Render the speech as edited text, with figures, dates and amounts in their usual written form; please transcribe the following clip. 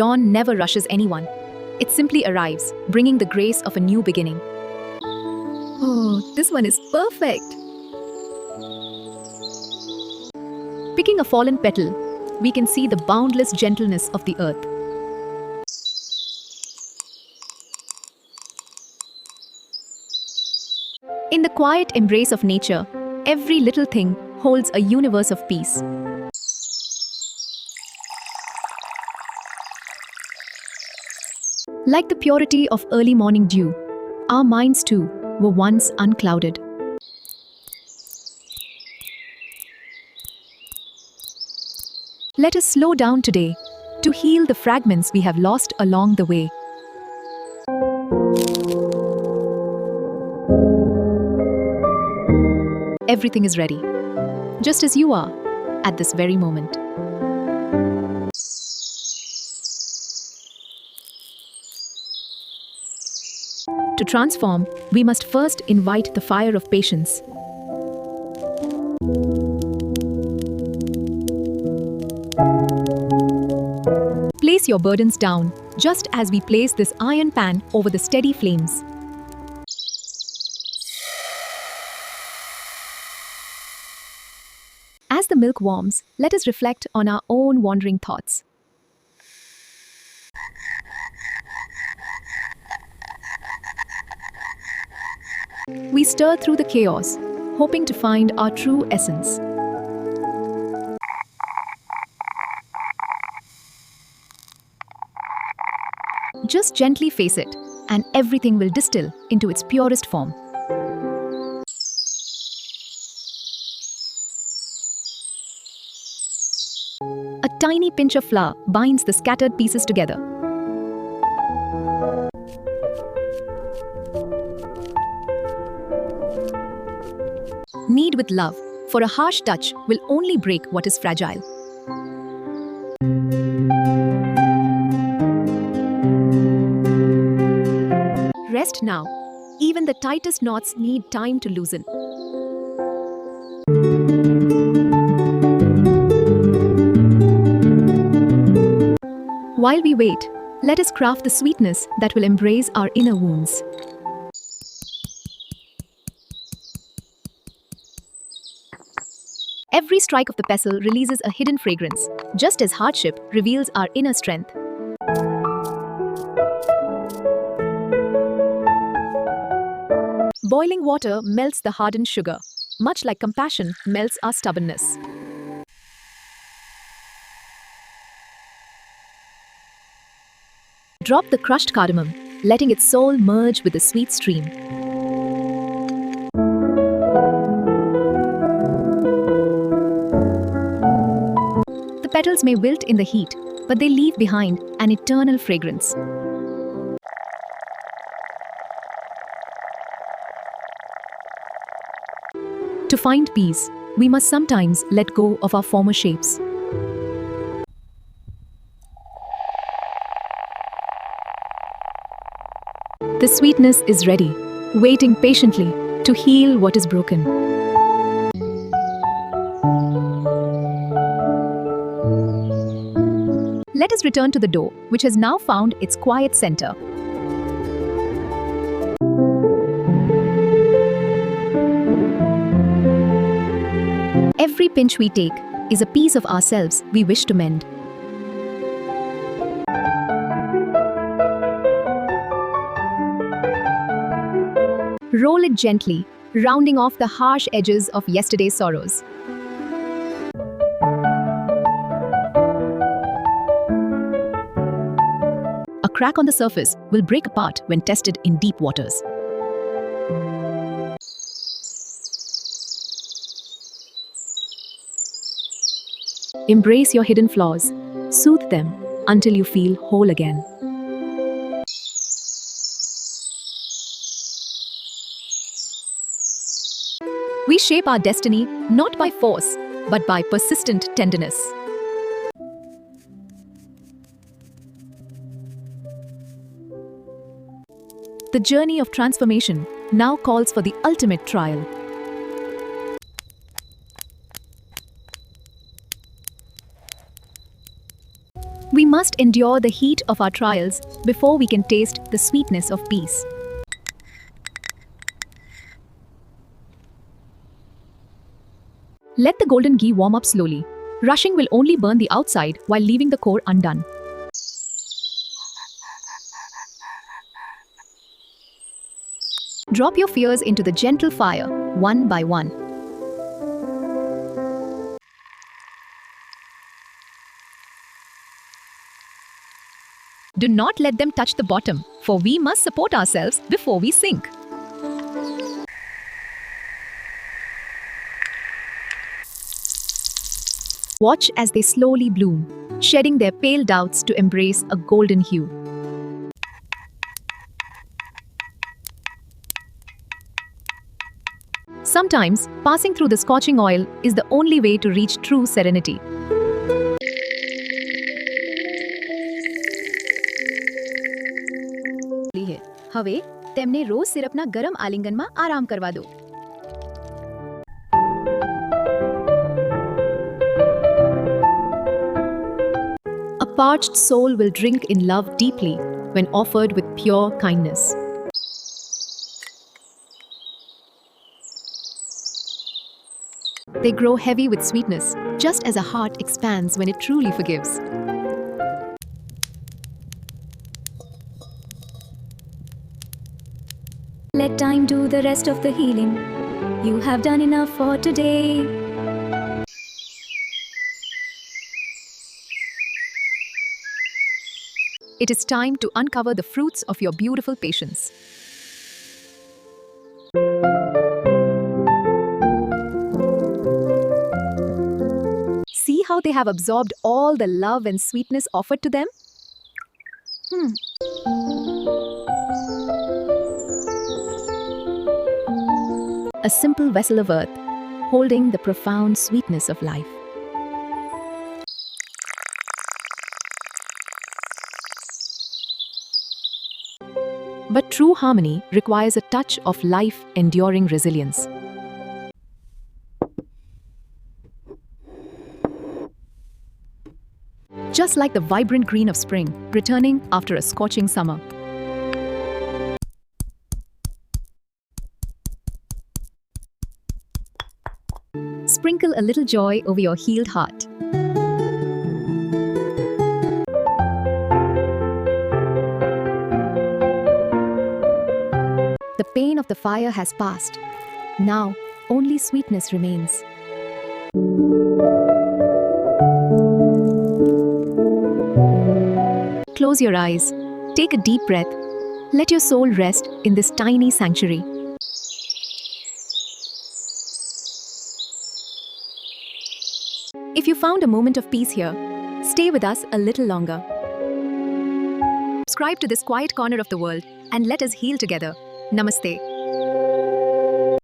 Dawn never rushes anyone. It simply arrives, bringing the grace of a new beginning. Oh, this one is perfect. Picking a fallen petal, we can see the boundless gentleness of the earth. In the quiet embrace of nature, every little thing holds a universe of peace. Like the purity of early morning dew, our minds too were once unclouded. Let us slow down today to heal the fragments we have lost along the way. Everything is ready, just as you are at this very moment. To transform, we must first invite the fire of patience. Place your burdens down, just as we place this iron pan over the steady flames. As the milk warms, let us reflect on our own wandering thoughts. We stir through the chaos, hoping to find our true essence. Just gently face it, and everything will distill into its purest form. A tiny pinch of flour binds the scattered pieces together. Knead with love, for a harsh touch will only break what is fragile. Rest now. Even the tightest knots need time to loosen. While we wait, let us craft the sweetness that will embrace our inner wounds. Every strike of the pestle releases a hidden fragrance, just as hardship reveals our inner strength. Boiling water melts the hardened sugar, much like compassion melts our stubbornness. Drop the crushed cardamom, letting its soul merge with the sweet stream. The petals may wilt in the heat, but they leave behind an eternal fragrance. To find peace, we must sometimes let go of our former shapes. The sweetness is ready, waiting patiently to heal what is broken. Let us return to the dough, which has now found its quiet center. Every pinch we take is a piece of ourselves we wish to mend. Roll it gently, rounding off the harsh edges of yesterday's sorrows. A crack on the surface will break apart when tested in deep waters. Embrace your hidden flaws, soothe them until you feel whole again. We shape our destiny not by force, but by persistent tenderness. The journey of transformation now calls for the ultimate trial. We must must endure the heat of our trials before we can taste the sweetness of peace. Let the golden ghee warm up slowly. Rushing will only burn the outside while leaving the core undone. Drop your fears into the gentle fire, one by one. Do not let them touch the bottom, for we must support ourselves before we sink. Watch as they slowly bloom, shedding their pale doubts to embrace a golden hue. Sometimes, passing through the scorching oil is the only way to reach true serenity. હવે તેમને રોજ સિરપના ગરમ આલિંગનમાં આરામ કરવા દો. A parched soul will drink in love deeply when offered with pure kindness. They grow heavy with sweetness, just as a heart expands when it truly forgives. Let time do the rest of the healing. You have done enough for today. It is time to uncover the fruits of your beautiful patience. See how they have absorbed all the love and sweetness offered to them? A simple vessel of earth, holding the profound sweetness of life. But true harmony requires a touch of life-enduring resilience. Just like the vibrant green of spring, returning after a scorching summer. Sprinkle a little joy over your healed heart. The pain of the fire has passed. Now, only sweetness remains. Close your eyes. Take a deep breath. Let your soul rest in this tiny sanctuary. If you found a moment of peace here, stay with us a little longer. Subscribe to this quiet corner of the world and let us heal together. Namaste.